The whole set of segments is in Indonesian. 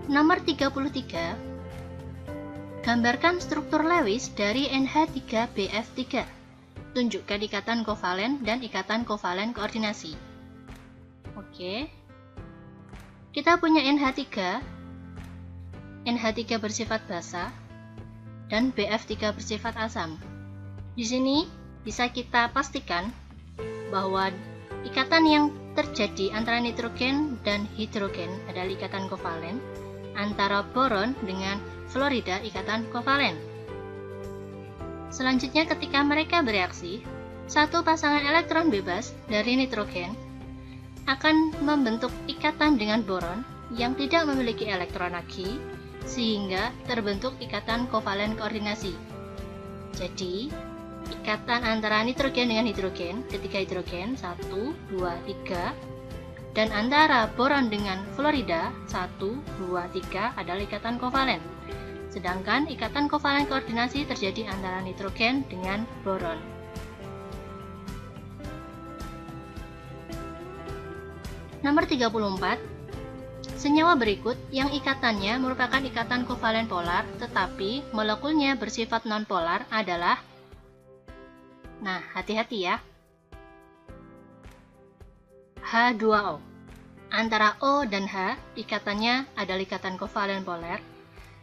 Nomor 33. Gambarkan struktur Lewis dari NH3BF3. Tunjukkan ikatan kovalen dan ikatan kovalen koordinasi. Oke. Kita punya NH3. NH3 bersifat basa dan BF3 bersifat asam. Di sini bisa kita pastikan bahwa ikatan yang terjadi antara nitrogen dan hidrogen adalah ikatan kovalen, antara boron dengan fluorida ikatan kovalen. Selanjutnya, ketika mereka bereaksi, satu pasangan elektron bebas dari nitrogen akan membentuk ikatan dengan boron yang tidak memiliki elektron lagi, sehingga terbentuk ikatan kovalen koordinasi. Jadi, ikatan antara nitrogen dengan hidrogen, ketiga hidrogen, 1, 2, 3, dan antara boron dengan fluorida, 1, 2, 3 adalah ikatan kovalen. Sedangkan ikatan kovalen koordinasi terjadi antara nitrogen dengan boron. Nomor 34. Senyawa berikut yang ikatannya merupakan ikatan kovalen polar tetapi molekulnya bersifat nonpolar adalah, nah, hati-hati ya, H2O. Antara O dan H, ikatannya adalah ikatan kovalen polar,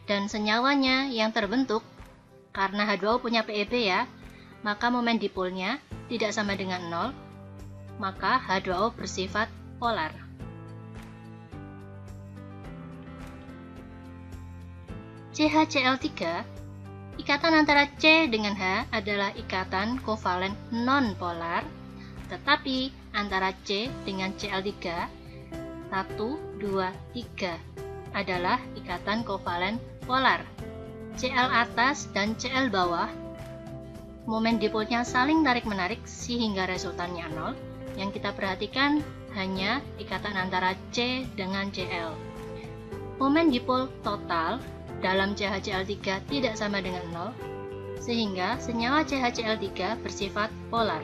dan senyawanya yang terbentuk karena H2O punya PeB ya, maka momen dipolnya tidak sama dengan 0, maka H2O bersifat polar. CH-Cl3, ikatan antara C dengan H adalah ikatan kovalen non-polar, tetapi antara C dengan Cl3, 1, 2, 3 adalah ikatan kovalen polar. Cl atas dan Cl bawah, momen dipolnya saling tarik-menarik sehingga resultannya 0. Yang kita perhatikan hanya ikatan antara C dengan Cl. Momen dipol total dalam CH-Cl3 tidak sama dengan 0, sehingga senyawa CH-Cl3 bersifat polar.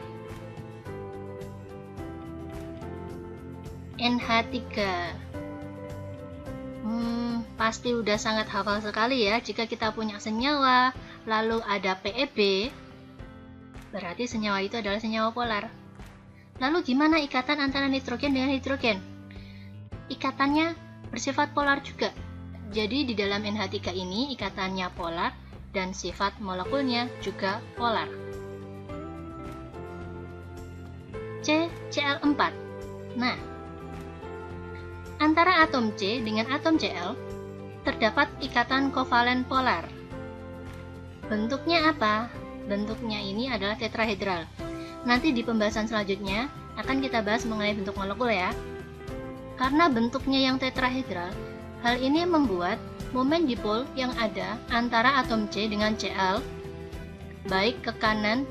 NH3. Pasti udah sangat hafal sekali ya, jika kita punya senyawa lalu ada PeB, berarti senyawa itu adalah senyawa polar. Lalu gimana ikatan antara nitrogen dengan hidrogen? Ikatannya bersifat polar juga. Jadi di dalam NH3 ini ikatannya polar dan sifat molekulnya juga polar. CCl4. Nah, antara atom C dengan atom Cl terdapat ikatan kovalen polar. Bentuknya apa? Bentuknya ini adalah tetrahedral. Nanti di pembahasan selanjutnya akan kita bahas mengenai bentuk molekul ya. Karena bentuknya yang tetrahedral, hal ini membuat momen dipol yang ada antara atom C dengan Cl, baik ke kanan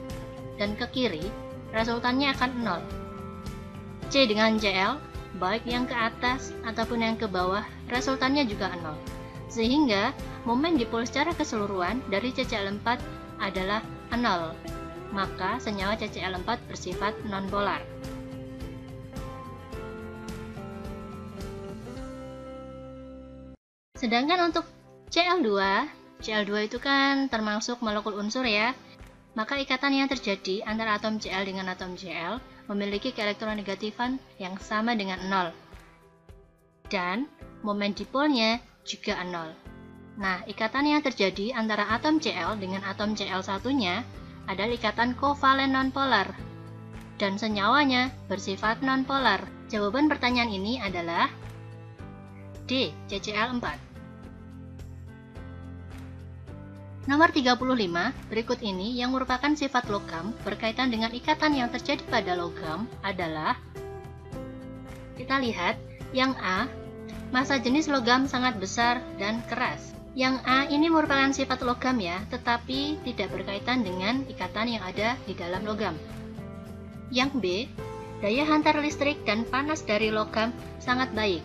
dan ke kiri, resultannya akan 0. C dengan Cl, baik yang ke atas ataupun yang ke bawah, resultannya juga 0. Sehingga momen dipol secara keseluruhan dari CCl4 adalah 0. Maka senyawa CCl4 bersifat nonpolar. Sedangkan untuk Cl2, Cl2 itu kan termasuk molekul unsur ya. Maka ikatan yang terjadi antara atom Cl dengan atom Cl memiliki keelektronegatifan yang sama dengan 0. Dan momen dipolnya juga 0. Nah, ikatan yang terjadi antara atom Cl dengan atom Cl1-nya adalah ikatan kovalen nonpolar. Dan senyawanya bersifat nonpolar. Jawaban pertanyaan ini adalah D, CCl4. Nomor 35, berikut ini yang merupakan sifat logam berkaitan dengan ikatan yang terjadi pada logam adalah, kita lihat, yang A, massa jenis logam sangat besar dan keras. Yang A ini merupakan sifat logam ya, tetapi tidak berkaitan dengan ikatan yang ada di dalam logam. Yang B, daya hantar listrik dan panas dari logam sangat baik.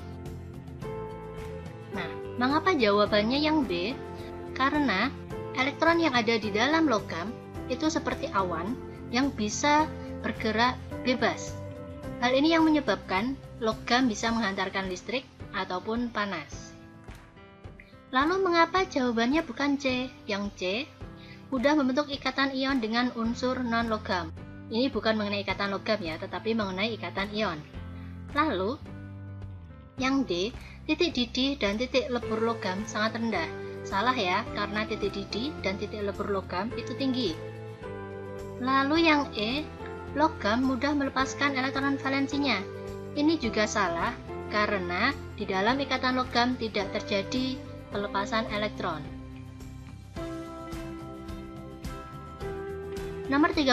Nah, mengapa jawabannya yang B? Karena elektron yang ada di dalam logam itu seperti awan yang bisa bergerak bebas. Hal ini yang menyebabkan logam bisa menghantarkan listrik ataupun panas. Lalu mengapa jawabannya bukan C? Yang C mudah membentuk ikatan ion dengan unsur non-logam. Ini bukan mengenai ikatan logam ya, tetapi mengenai ikatan ion. Lalu, yang D, titik didih dan titik lebur logam sangat rendah. Salah ya, karena titik didih dan titik lebur logam itu tinggi. Lalu yang E, logam mudah melepaskan elektron valensinya. Ini juga salah, karena di dalam ikatan logam tidak terjadi pelepasan elektron. Nomor 36,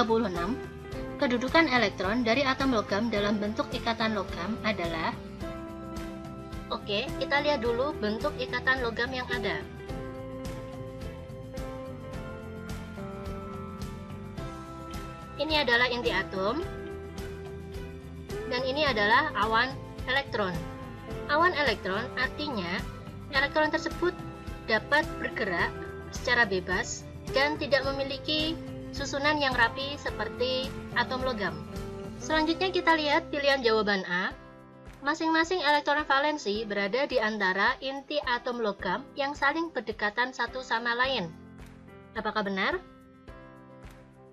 kedudukan elektron dari atom logam dalam bentuk ikatan logam adalah. Oke, kita lihat dulu bentuk ikatan logam yang ada. Ini adalah inti atom, dan ini adalah awan elektron. Awan elektron artinya elektron tersebut dapat bergerak secara bebas dan tidak memiliki susunan yang rapi seperti atom logam. Selanjutnya kita lihat pilihan jawaban A. Masing-masing elektron valensi berada di antara inti atom logam yang saling berdekatan satu sama lain. Apakah benar?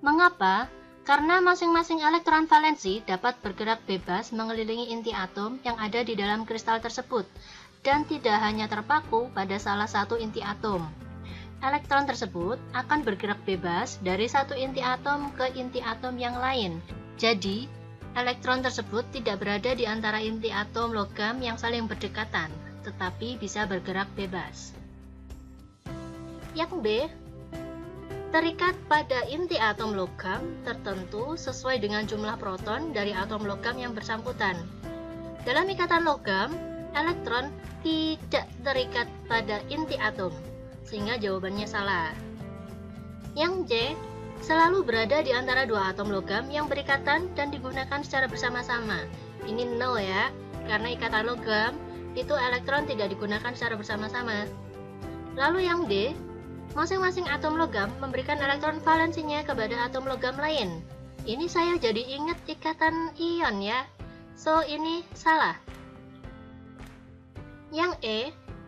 Mengapa? Karena masing-masing elektron valensi dapat bergerak bebas mengelilingi inti atom yang ada di dalam kristal tersebut dan tidak hanya terpaku pada salah satu inti atom. Elektron tersebut akan bergerak bebas dari satu inti atom ke inti atom yang lain. Jadi, elektron tersebut tidak berada di antara inti atom logam yang saling berdekatan, tetapi bisa bergerak bebas. Yang B, terikat pada inti atom logam tertentu sesuai dengan jumlah proton dari atom logam yang bersangkutan. Dalam ikatan logam, elektron tidak terikat pada inti atom, sehingga jawabannya salah. Yang C, selalu berada di antara dua atom logam yang berikatan dan digunakan secara bersama-sama. Ini no ya, karena ikatan logam itu elektron tidak digunakan secara bersama-sama. Lalu yang D, masing-masing atom logam memberikan elektron valensinya kepada atom logam lain. Ini saya jadi ingat ikatan ion ya. So ini salah. Yang E,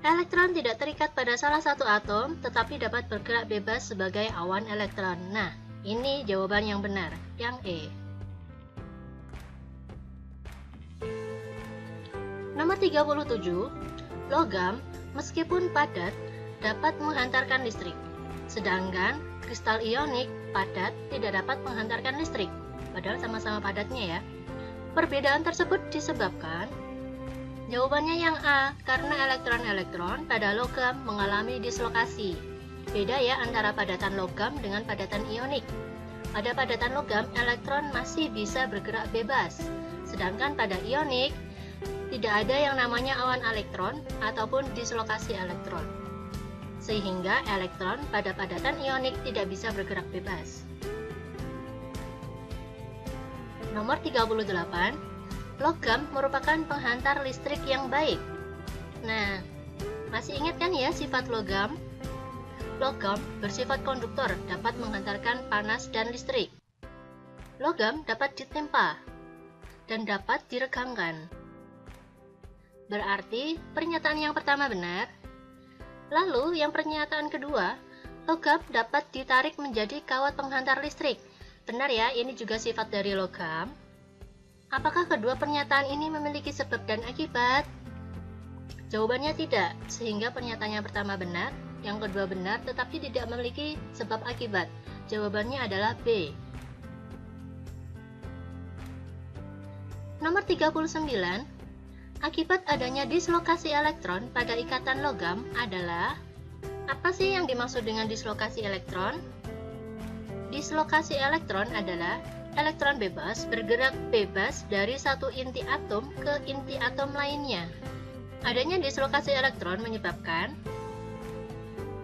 elektron tidak terikat pada salah satu atom tetapi dapat bergerak bebas sebagai awan elektron. Nah, ini jawaban yang benar, yang E. Nomor 37, logam meskipun padat dapat menghantarkan listrik, sedangkan kristal ionik padat tidak dapat menghantarkan listrik, padahal sama-sama padatnya ya. Perbedaan tersebut disebabkan. Jawabannya yang A, karena elektron-elektron pada logam mengalami dislokasi. Beda ya antara padatan logam dengan padatan ionik. Pada padatan logam, elektron masih bisa bergerak bebas, sedangkan pada ionik tidak ada yang namanya awan elektron ataupun dislokasi elektron. Sehingga elektron pada padatan ionik tidak bisa bergerak bebas. Nomor 38, logam merupakan penghantar listrik yang baik. Nah, masih ingat kan ya sifat logam? Logam bersifat konduktor, dapat menghantarkan panas dan listrik. Logam dapat ditempa dan dapat diregangkan. Berarti pernyataan yang pertama benar. Lalu yang pernyataan kedua, logam dapat ditarik menjadi kawat penghantar listrik. Benar ya, ini juga sifat dari logam. Apakah kedua pernyataan ini memiliki sebab dan akibat? Jawabannya tidak, sehingga pernyataan yang pertama benar, yang kedua benar, tetapi tidak memiliki sebab akibat. Jawabannya adalah B. Nomor 39, akibat adanya dislokasi elektron pada ikatan logam adalah, apa sih yang dimaksud dengan dislokasi elektron? Dislokasi elektron adalah elektron bebas bergerak bebas dari satu inti atom ke inti atom lainnya. Adanya dislokasi elektron menyebabkan,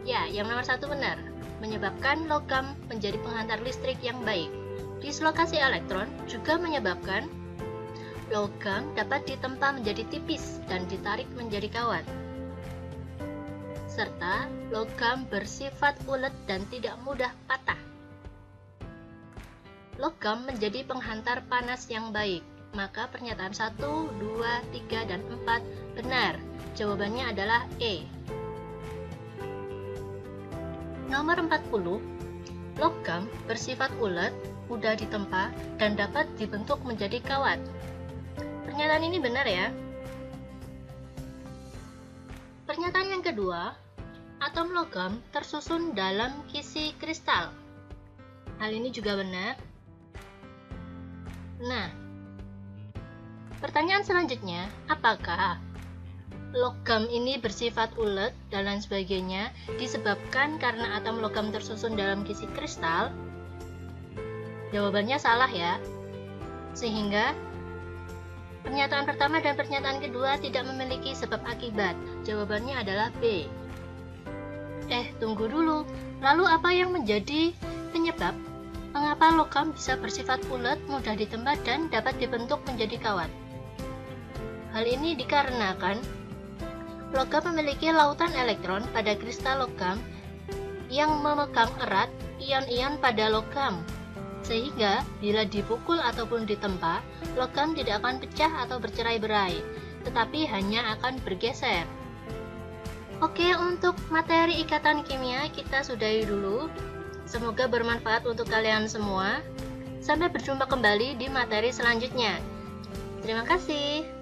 ya, yang nomor satu benar, menyebabkan logam menjadi penghantar listrik yang baik. Dislokasi elektron juga menyebabkan logam dapat ditempa menjadi tipis dan ditarik menjadi kawat. Serta logam bersifat ulet dan tidak mudah patah. Logam menjadi penghantar panas yang baik. Maka pernyataan 1, 2, 3, dan 4 benar. Jawabannya adalah E. Nomor 40, logam bersifat ulet, mudah ditempa, dan dapat dibentuk menjadi kawat. Pernyataan ini benar ya. Pernyataan yang kedua, atom logam tersusun dalam kisi kristal. Hal ini juga benar. Nah, pertanyaan selanjutnya, apakah logam ini bersifat ulet dan lain sebagainya disebabkan karena atom logam tersusun dalam kisi kristal? Jawabannya salah ya. Sehingga pernyataan pertama dan pernyataan kedua tidak memiliki sebab akibat. Jawabannya adalah B. Tunggu dulu. Lalu apa yang menjadi penyebab mengapa logam bisa bersifat ulet, mudah ditempa, dan dapat dibentuk menjadi kawat? Hal ini dikarenakan logam memiliki lautan elektron pada kristal logam yang memegang erat ion-ion pada logam, sehingga bila dipukul ataupun ditempa, logam tidak akan pecah atau bercerai-berai, tetapi hanya akan bergeser. Oke, untuk materi ikatan kimia kita sudahi dulu. Semoga bermanfaat untuk kalian semua. Sampai berjumpa kembali di materi selanjutnya. Terima kasih.